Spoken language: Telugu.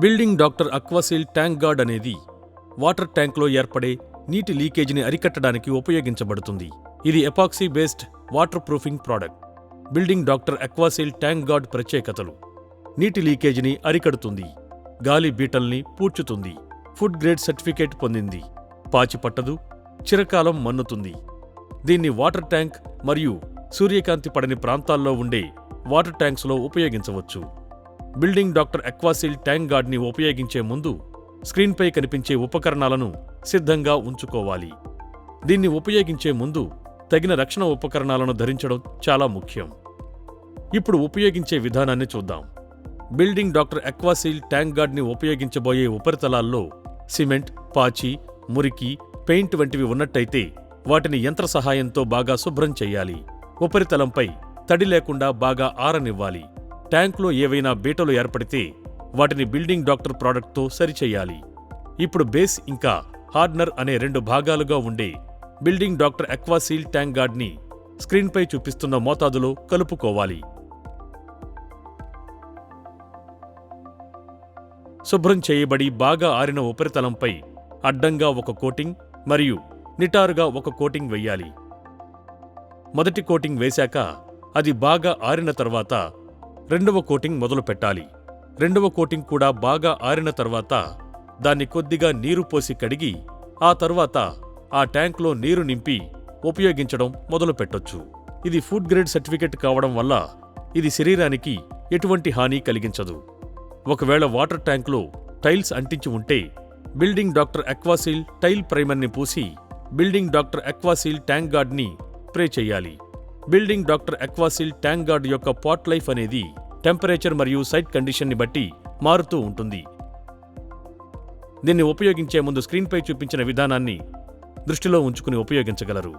Building doctor Aquaseal tank guard అనేది వాటర్ ట్యాంక్లో ఏర్పడే నీటి లీకేజీని అరికట్టడానికి ఉపయోగించబడుతుంది. ఇది epoxy based water proofing product. Building doctor Aquaseal tank guard ప్రత్యేకతలు: నీటి లీకేజీని అరికడుతుంది, గాలి బీటల్ని పూడ్చుతుంది, ఫుడ్ గ్రేడ్ సర్టిఫికేట్ పొందింది, పాచి పట్టదు, చిరకాలం మన్నుతుంది. దీన్ని వాటర్ ట్యాంక్ మరియు సూర్యకాంతి పడని ప్రాంతాల్లో ఉండే వాటర్ ట్యాంక్స్లో ఉపయోగించవచ్చు. బిల్డింగ్ డాక్టర్ అక్వాసీల్ ట్యాంక్ గార్డ్ని ఉపయోగించే ముందు స్క్రీన్పై కనిపించే ఉపకరణాలను సిద్ధంగా ఉంచుకోవాలి. దీన్ని ఉపయోగించే ముందు తగిన రక్షణ ఉపకరణాలను ధరించడం చాలా ముఖ్యం. ఇప్పుడు ఉపయోగించే విధానాన్ని చూద్దాం. బిల్డింగ్ డాక్టర్ అక్వాసీల్ ట్యాంక్ గార్డ్ని ఉపయోగించబోయే ఉపరితలాల్లో సిమెంట్, పాచి, మురికి, పెయింట్ వంటివి ఉన్నట్టయితే వాటిని యంత్ర సహాయంతో బాగా శుభ్రం చెయ్యాలి. ఉపరితలంపై తడి లేకుండా బాగా ఆరనివ్వాలి. ట్యాంక్లో ఏవైనా బీటలు ఏర్పడితే వాటిని బిల్డింగ్ డాక్టర్ ప్రోడక్ట్తో సరిచెయ్యాలి. ఇప్పుడు బేస్ ఇంకా హార్డ్నర్ అనే 2 భాగాలుగా ఉండే బిల్డింగ్ డాక్టర్ అక్వాసీల్ ట్యాంక్ గార్డ్ని స్క్రీన్పై చూపిస్తున్న మోతాదులో కలుపుకోవాలి. శుభ్రం చేయబడి బాగా ఆరిన ఉపరితలంపై అడ్డంగా ఒక కోటింగ్ మరియు నిటారుగా ఒక కోటింగ్ వెయ్యాలి. మొదటి కోటింగ్ వేశాక అది బాగా ఆరిన తర్వాత రెండవ కోటింగ్ మొదలు పెట్టాలి. రెండవ కోటింగ్ కూడా బాగా ఆరిన తర్వాత దాన్ని కొద్దిగా నీరు పోసి కడిగి ఆ తర్వాత ఆ ట్యాంక్లో నీరు నింపి ఉపయోగించడం మొదలు పెట్టొచ్చు. ఇది ఫుడ్ గ్రేడ్ సర్టిఫికెట్ కావడం వల్ల ఇది శరీరానికి ఎటువంటి హాని కలిగించదు. ఒకవేళ వాటర్ ట్యాంక్లో టైల్స్ అంటించి ఉంటే బిల్డింగ్ డాక్టర్ అక్వాసీల్ టైల్ ప్రైమర్ని పూసి building doctor Aquaseal tank గార్డ్ని spray చేయాలి. Building doctor Aquaseal tank gourd యొక్క పాట్ లైఫ్ అనేది టెంపరేచర్ మరియు సైట్ కండిషన్ని బట్టి మారుతూ ఉంటుంది. దీన్ని ఉపయోగించే ముందు స్క్రీన్పై చూపించిన విధానాన్ని దృష్టిలో ఉంచుకుని ఉపయోగించగలరు.